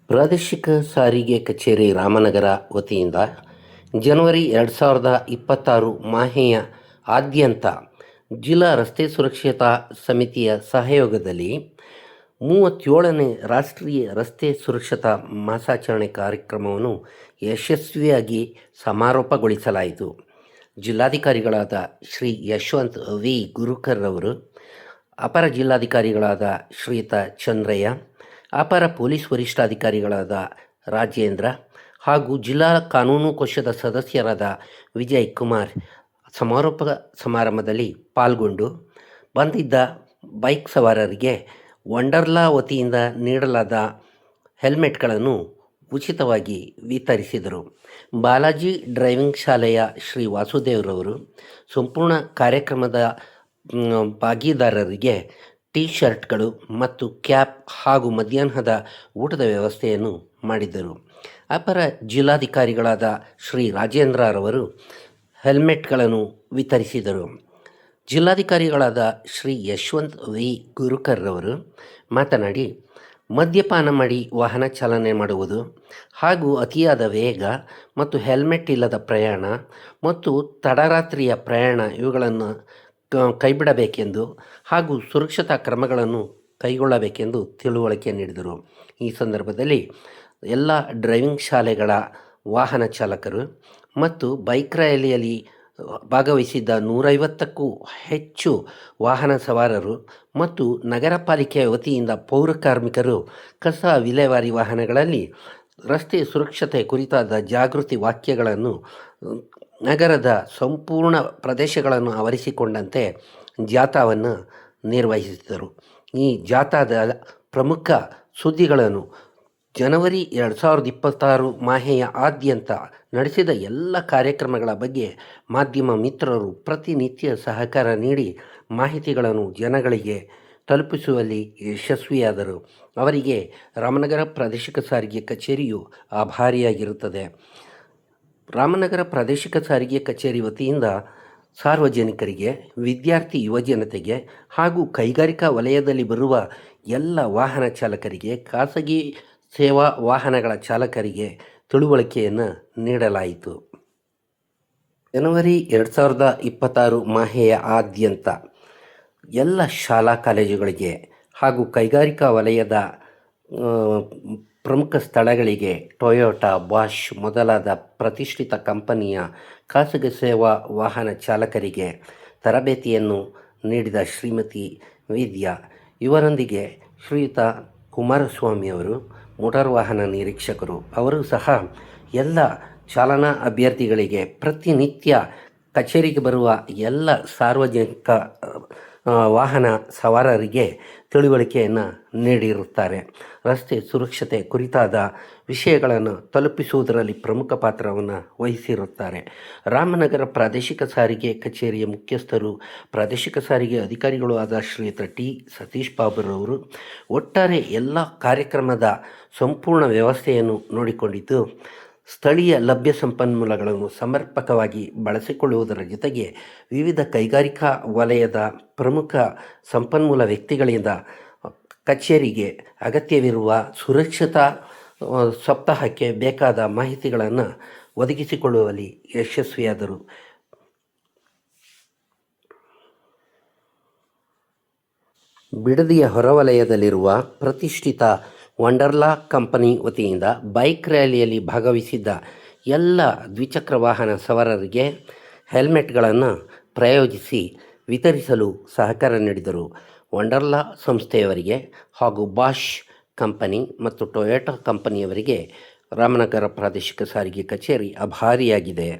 ಪ್ರಾದೇಶಿಕ ಸಾರಿಗೆ ಕಚೇರಿ ರಾಮನಗರ ವತಿಯಿಂದ ಜನವರಿ 2026 ಮಾಹೆಯ ಆದ್ಯಂತ ಜಿಲ್ಲಾ ರಸ್ತೆ ಸುರಕ್ಷತಾ ಸಮಿತಿಯ ಸಹಯೋಗದಲ್ಲಿ 37ನೇ ರಾಷ್ಟ್ರೀಯ ರಸ್ತೆ ಸುರಕ್ಷತಾ ಮಾಸಾಚರಣೆ ಕಾರ್ಯಕ್ರಮವನ್ನು ಯಶಸ್ವಿಯಾಗಿ ಸಮಾರೋಪಗೊಳಿಸಲಾಯಿತು. ಜಿಲ್ಲಾಧಿಕಾರಿಗಳಾದ ಶ್ರೀ ಯಶವಂತ್ ವಿ ಗುರುಕರ್ ಅವರು, ಅಪರ ಜಿಲ್ಲಾಧಿಕಾರಿಗಳಾದ ಶ್ರೀಯುತ ಚಂದ್ರಯ್ಯ, ಅಪರ ಪೊಲೀಸ್ ವರಿಷ್ಠಾಧಿಕಾರಿಗಳಾದ ರಾಜೇಂದ್ರ ಹಾಗೂ ಜಿಲ್ಲಾ ಕಾನೂನು ಕೋಶದ ಸದಸ್ಯರಾದ ವಿಜಯ್ ಕುಮಾರ್ ಸಮಾರೋಪ ಸಮಾರಂಭದಲ್ಲಿ ಪಾಲ್ಗೊಂಡು ಬಂದಿದ್ದ ಬೈಕ್ ಸವಾರರಿಗೆ ವಂಡರ್ಲಾ ವತಿಯಿಂದ ನೀಡಲಾದ ಹೆಲ್ಮೆಟ್ಗಳನ್ನು ಉಚಿತವಾಗಿ ವಿತರಿಸಿದರು. ಬಾಲಾಜಿ ಡ್ರೈವಿಂಗ್ ಶಾಲೆಯ ಶ್ರೀ ವಾಸುದೇವ್ರವರು ಸಂಪೂರ್ಣ ಕಾರ್ಯಕ್ರಮದ ಭಾಗಿದಾರರಿಗೆ ಟೀ ಶರ್ಟ್ಗಳು ಮತ್ತು ಕ್ಯಾಪ್ ಹಾಗೂ ಮಧ್ಯಾಹ್ನದ ಊಟದ ವ್ಯವಸ್ಥೆಯನ್ನು ಮಾಡಿದ್ದರು. ಅಪರ ಜಿಲ್ಲಾಧಿಕಾರಿಗಳಾದ ಶ್ರೀ ರಾಜೇಂದ್ರರವರು ಹೆಲ್ಮೆಟ್ಗಳನ್ನು ವಿತರಿಸಿದರು. ಜಿಲ್ಲಾಧಿಕಾರಿಗಳಾದ ಶ್ರೀ ಯಶವಂತ್ ವಿ ಗುರುಕರ್ ಅವರು ಮಾತನಾಡಿ, ಮದ್ಯಪಾನ ಮಾಡಿ ವಾಹನ ಚಾಲನೆ ಮಾಡುವುದು ಹಾಗೂ ಅತಿಯಾದ ವೇಗ ಮತ್ತು ಹೆಲ್ಮೆಟ್ ಇಲ್ಲದ ಪ್ರಯಾಣ ಮತ್ತು ತಡರಾತ್ರಿಯ ಪ್ರಯಾಣ ಇವುಗಳನ್ನು ಕೈಬಿಡಬೇಕೆಂದು ಹಾಗೂ ಸುರಕ್ಷತಾ ಕ್ರಮಗಳನ್ನು ಕೈಗೊಳ್ಳಬೇಕೆಂದು ತಿಳುವಳಿಕೆ ನೀಡಿದರು. ಈ ಸಂದರ್ಭದಲ್ಲಿ ಎಲ್ಲ ಡ್ರೈವಿಂಗ್ ಶಾಲೆಗಳ ವಾಹನ ಚಾಲಕರು ಮತ್ತು ಬೈಕ್ ರ್ಯಾಲಿಯಲ್ಲಿ ಭಾಗವಹಿಸಿದ್ದ 150ಕ್ಕೂ ಹೆಚ್ಚು ವಾಹನ ಸವಾರರು ಮತ್ತು ನಗರ ಪಾಲಿಕೆಯ ವತಿಯಿಂದ ಪೌರ ಕಾರ್ಮಿಕರು ಕಸ ವಿಲೇವಾರಿ ವಾಹನಗಳಲ್ಲಿ ರಸ್ತೆ ಸುರಕ್ಷತೆ ಕುರಿತಾದ ಜಾಗೃತಿ ವಾಕ್ಯಗಳನ್ನು ನಗರದ ಸಂಪೂರ್ಣ ಪ್ರದೇಶಗಳನ್ನು ಆವರಿಸಿಕೊಂಡಂತೆ ಜಾಥಾವನ್ನು ನಿರ್ವಹಿಸಿದರು. ಈ ಜಾಥಾದ ಪ್ರಮುಖ ಸುದ್ದಿಗಳನ್ನು ಜನವರಿ 2026 ಮಾಹೆಯ ಆದ್ಯಂತ ನಡೆಸಿದ ಎಲ್ಲ ಕಾರ್ಯಕ್ರಮಗಳ ಬಗ್ಗೆ ಮಾಧ್ಯಮ ಮಿತ್ರರು ಪ್ರತಿನಿತ್ಯ ಸಹಕಾರ ನೀಡಿ ಮಾಹಿತಿಗಳನ್ನು ಜನಗಳಿಗೆ ತಲುಪಿಸುವಲ್ಲಿ ಯಶಸ್ವಿಯಾದರು. ಅವರಿಗೆ ರಾಮನಗರ ಪ್ರಾದೇಶಿಕ ಸಾರಿಗೆ ಕಚೇರಿಯು ಆಭಾರಿಯಾಗಿರುತ್ತದೆ. ರಾಮನಗರ ಪ್ರಾದೇಶಿಕ ಸಾರಿಗೆ ಕಚೇರಿ ವತಿಯಿಂದ ಸಾರ್ವಜನಿಕರಿಗೆ, ವಿದ್ಯಾರ್ಥಿ ಯುವಜನತೆಗೆ ಹಾಗೂ ಕೈಗಾರಿಕಾ ವಲಯದಲ್ಲಿ ಬರುವ ಎಲ್ಲ ವಾಹನ ಚಾಲಕರಿಗೆ, ಖಾಸಗಿ ಸೇವಾ ವಾಹನಗಳ ಚಾಲಕರಿಗೆ ತಿಳುವಳಿಕೆಯನ್ನು ನೀಡಲಾಯಿತು. ಜನವರಿ 2026 ಮಾಹೆಯ ಆದ್ಯಂತ ಎಲ್ಲ ಶಾಲಾ ಕಾಲೇಜುಗಳಿಗೆ ಹಾಗೂ ಕೈಗಾರಿಕಾ ವಲಯದ ಪ್ರಮುಖ ಸ್ಥಳಗಳಿಗೆ ಟೊಯೋಟಾ, ಬಾಷ್ ಮೊದಲಾದ ಪ್ರತಿಷ್ಠಿತ ಕಂಪನಿಯ ಖಾಸಗಿ ಸೇವಾ ವಾಹನ ಚಾಲಕರಿಗೆ ತರಬೇತಿಯನ್ನು ನೀಡಿದ ಶ್ರೀಮತಿ ವಿದ್ಯಾ, ಇವರೊಂದಿಗೆ ಶ್ರೀಯುತ ಕುಮಾರಸ್ವಾಮಿಯವರು ಮೋಟಾರ್ ವಾಹನ ನಿರೀಕ್ಷಕರು ಅವರು ಸಹ ಎಲ್ಲ ಚಾಲನಾ ಅಭ್ಯರ್ಥಿಗಳಿಗೆ ಪ್ರತಿನಿತ್ಯ ಕಚೇರಿಗೆ ಬರುವ ಎಲ್ಲ ಸಾರ್ವಜನಿಕ ವಾಹನ ಸವಾರರಿಗೆ ತಿಳುವಳಿಕೆಯನ್ನು ನೀಡಿರುತ್ತಾರೆ. ರಸ್ತೆ ಸುರಕ್ಷತೆ ಕುರಿತಾದ ವಿಷಯಗಳನ್ನು ತಲುಪಿಸುವುದರಲ್ಲಿ ಪ್ರಮುಖ ಪಾತ್ರವನ್ನು ವಹಿಸಿರುತ್ತಾರೆ. ರಾಮನಗರ ಪ್ರಾದೇಶಿಕ ಸಾರಿಗೆ ಕಚೇರಿಯ ಮುಖ್ಯಸ್ಥರು, ಪ್ರಾದೇಶಿಕ ಸಾರಿಗೆ ಅಧಿಕಾರಿಗಳು ಆದ ಶ್ರೀಯುತ ಟಿ ಸತೀಶ್ ಬಾಬುರವರು ಒಟ್ಟಾರೆ ಎಲ್ಲ ಕಾರ್ಯಕ್ರಮದ ಸಂಪೂರ್ಣ ವ್ಯವಸ್ಥೆಯನ್ನು ನೋಡಿಕೊಂಡಿದ್ದು, ಸ್ಥಳೀಯ ಲಭ್ಯ ಸಂಪನ್ಮೂಲಗಳನ್ನು ಸಮರ್ಪಕವಾಗಿ ಬಳಸಿಕೊಳ್ಳುವುದರ ಜೊತೆಗೆ ವಿವಿಧ ಕೈಗಾರಿಕಾ ವಲಯದ ಪ್ರಮುಖ ಸಂಪನ್ಮೂಲ ವ್ಯಕ್ತಿಗಳಿಂದ ಕಚೇರಿಗೆ ಅಗತ್ಯವಿರುವ ಸುರಕ್ಷತಾ ಸಪ್ತಾಹಕ್ಕೆ ಬೇಕಾದ ಮಾಹಿತಿಗಳನ್ನು ಒದಗಿಸಿಕೊಳ್ಳುವಲ್ಲಿ ಯಶಸ್ವಿಯಾದರು. ಬಿಡದಿಯ ಹೊರವಲಯದಲ್ಲಿರುವ ಪ್ರತಿಷ್ಠಿತ ವಂಡರ್ಲಾ ಕಂಪನಿ ವತಿಯಿಂದ ಬೈಕ್ ರ್ಯಾಲಿಯಲ್ಲಿ ಭಾಗವಹಿಸಿದ್ದ ಎಲ್ಲ ದ್ವಿಚಕ್ರ ವಾಹನ ಸವಾರರಿಗೆ ಹೆಲ್ಮೆಟ್ಗಳನ್ನು ಪ್ರಾಯೋಜಿಸಿ ವಿತರಿಸಲು ಸಹಕಾರ ನೀಡಿದರು. ವಂಡರ್ಲಾ ಸಂಸ್ಥೆಯವರಿಗೆ ಹಾಗೂ ಬಾಷ್ ಕಂಪನಿ ಮತ್ತು ಟೊಯೋಟಾ ಕಂಪನಿಯವರಿಗೆ ರಾಮನಗರ ಪ್ರಾದೇಶಿಕ ಸಾರಿಗೆ ಕಚೇರಿ ಆಭಾರಿಯಾಗಿದೆ.